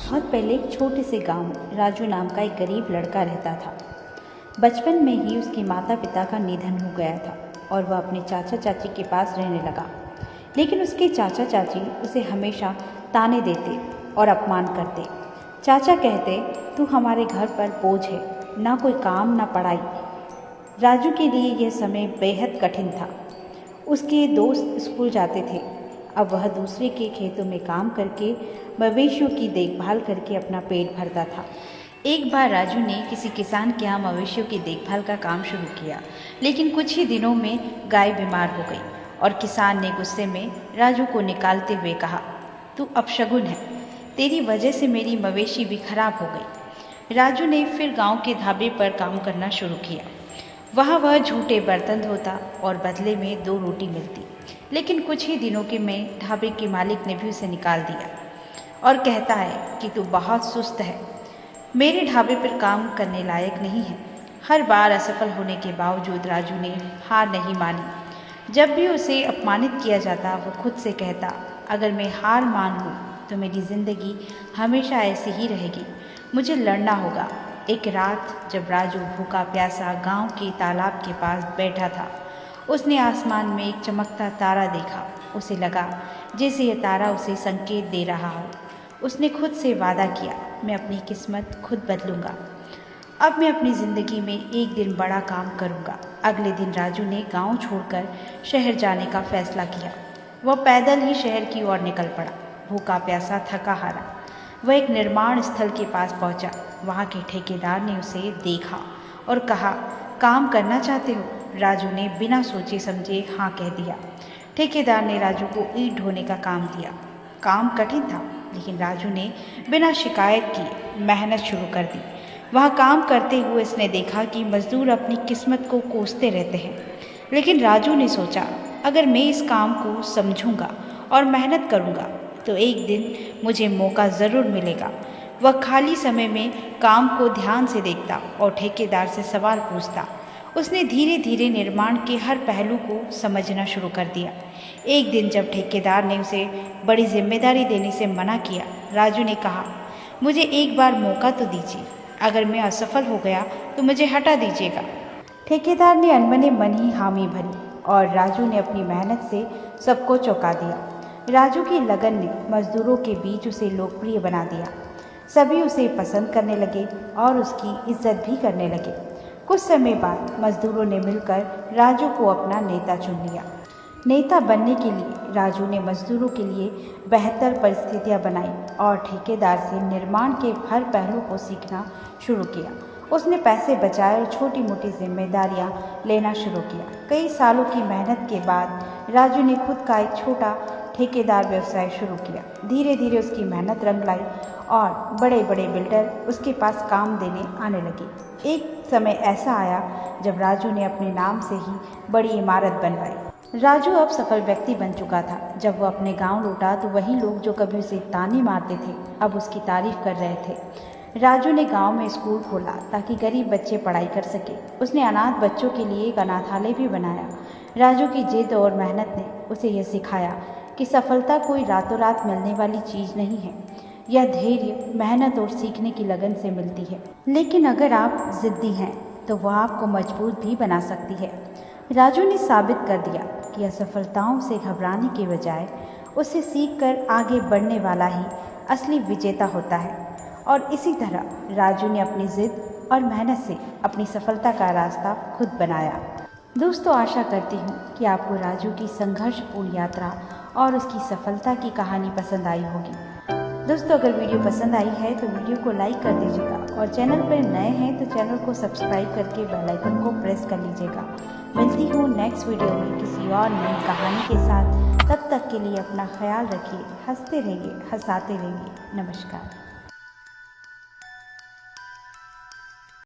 बहुत पहले एक छोटे से गांव में राजू नाम का एक गरीब लड़का रहता था। बचपन में ही उसके माता पिता का निधन हो गया था और वह अपने चाचा चाची के पास रहने लगा। लेकिन उसके चाचा चाची उसे हमेशा ताने देते और अपमान करते। चाचा कहते, तू हमारे घर पर बोझ है, ना कोई काम ना पढ़ाई। राजू के लिए यह समय बेहद कठिन था। उसके दोस्त स्कूल जाते थे, अब वह दूसरे के खेतों में काम करके मवेशियों की देखभाल करके अपना पेट भरता था। एक बार राजू ने किसी किसान के यहाँ मवेशियों की देखभाल का काम शुरू किया, लेकिन कुछ ही दिनों में गाय बीमार हो गई और किसान ने गुस्से में राजू को निकालते हुए कहा, तू अपशगुन है, तेरी वजह से मेरी मवेशी भी खराब हो गई। राजू ने फिर गांव के ढाबे पर काम करना शुरू किया। वहाँ वह झूठे बर्तन धोता और बदले में 2 रोटी मिलती। लेकिन कुछ ही दिनों के में ढाबे के मालिक ने भी उसे निकाल दिया और कहता है कि तू बहुत सुस्त है, मेरे ढाबे पर काम करने लायक नहीं है। हर बार असफल होने के बावजूद राजू ने हार नहीं मानी। जब भी उसे अपमानित किया जाता वो खुद से कहता, अगर मैं हार मान लूँ तो मेरी ज़िंदगी हमेशा ऐसी ही रहेगी, मुझे लड़ना होगा। एक रात जब राजू भूखा प्यासा गांव के तालाब के पास बैठा था, उसने आसमान में एक चमकता तारा देखा। उसे लगा जैसे यह तारा उसे संकेत दे रहा हो। उसने खुद से वादा किया, मैं अपनी किस्मत खुद बदलूंगा। अब मैं अपनी ज़िंदगी में एक दिन बड़ा काम करूंगा। अगले दिन राजू ने गांव छोड़कर शहर जाने का फैसला किया। वह पैदल ही शहर की ओर निकल पड़ा, भूखा प्यासा थका हारा। वह एक निर्माण स्थल के पास पहुंचा। वहां के ठेकेदार ने उसे देखा और कहा, काम करना चाहते हो? राजू ने बिना सोचे समझे हाँ कह दिया। ठेकेदार ने राजू को ईंट ढोने का काम दिया। काम कठिन था, लेकिन राजू ने बिना शिकायत किए मेहनत शुरू कर दी। वहाँ काम करते हुए उसने देखा कि मजदूर अपनी किस्मत को कोसते रहते हैं। लेकिन राजू ने सोचा, अगर मैं इस काम को समझूंगा और मेहनत करूंगा तो एक दिन मुझे मौका ज़रूर मिलेगा। वह खाली समय में काम को ध्यान से देखता और ठेकेदार से सवाल पूछता। उसने धीरे धीरे निर्माण के हर पहलू को समझना शुरू कर दिया। एक दिन जब ठेकेदार ने उसे बड़ी जिम्मेदारी देने से मना किया, राजू ने कहा, मुझे एक बार मौका तो दीजिए, अगर मैं असफल हो गया तो मुझे हटा दीजिएगा। ठेकेदार ने अनमने मन ही हामी भरी और राजू ने अपनी मेहनत से सबको चौंका दिया। राजू की लगन ने मजदूरों के बीच उसे लोकप्रिय बना दिया। सभी उसे पसंद करने लगे और उसकी इज्जत भी करने लगे। कुछ समय बाद मजदूरों ने मिलकर राजू को अपना नेता चुन लिया। नेता बनने के लिए राजू ने मजदूरों के लिए बेहतर परिस्थितियां बनाई और ठेकेदार से निर्माण के हर पहलू को सीखना शुरू किया। उसने पैसे बचाए और छोटी मोटी जिम्मेदारियां लेना शुरू किया। कई सालों की मेहनत के बाद राजू ने खुद का एक छोटा ठेकेदार व्यवसाय शुरू किया। धीरे धीरे उसकी मेहनत रंग लाई और बड़े बड़े बिल्डर उसके पास काम देने आने लगे। एक समय ऐसा आया जब राजू ने अपने नाम से ही बड़ी इमारत बनवाई। राजू अब सफल व्यक्ति बन चुका था। जब वह अपने गांव लौटा तो वही लोग जो कभी उसे ताने मारते थे अब उसकी तारीफ कर रहे थे। राजू ने गांव में स्कूल खोला ताकि गरीब बच्चे पढ़ाई कर सके। उसने अनाथ बच्चों के लिए एक अनाथालय भी बनाया। राजू की जिद और मेहनत ने उसे यह सिखाया कि सफलता कोई रातों रात मिलने वाली चीज़ नहीं है। यह धैर्य, मेहनत और सीखने की लगन से मिलती है। लेकिन अगर आप जिद्दी हैं तो वह आपको मजबूत भी बना सकती है। राजू ने साबित कर दिया कि असफलताओं से घबराने के बजाय उसे सीखकर आगे बढ़ने वाला ही असली विजेता होता है। और इसी तरह राजू ने अपनी जिद और मेहनत से अपनी सफलता का रास्ता खुद बनाया। दोस्तों, आशा करती हूँ कि आपको राजू की संघर्षपूर्ण यात्रा और उसकी सफलता की कहानी पसंद आई होगी। दोस्तों, अगर वीडियो पसंद आई है तो वीडियो को लाइक कर दीजिएगा और चैनल पर नए हैं तो चैनल को सब्सक्राइब करके बेल आइकन को प्रेस कर लीजिएगा। मिलती हूँ नेक्स्ट वीडियो में किसी और नई कहानी के साथ। तब तक के लिए अपना ख्याल रखिए, हंसते रहिए, हंसाते रहिए। नमस्कार।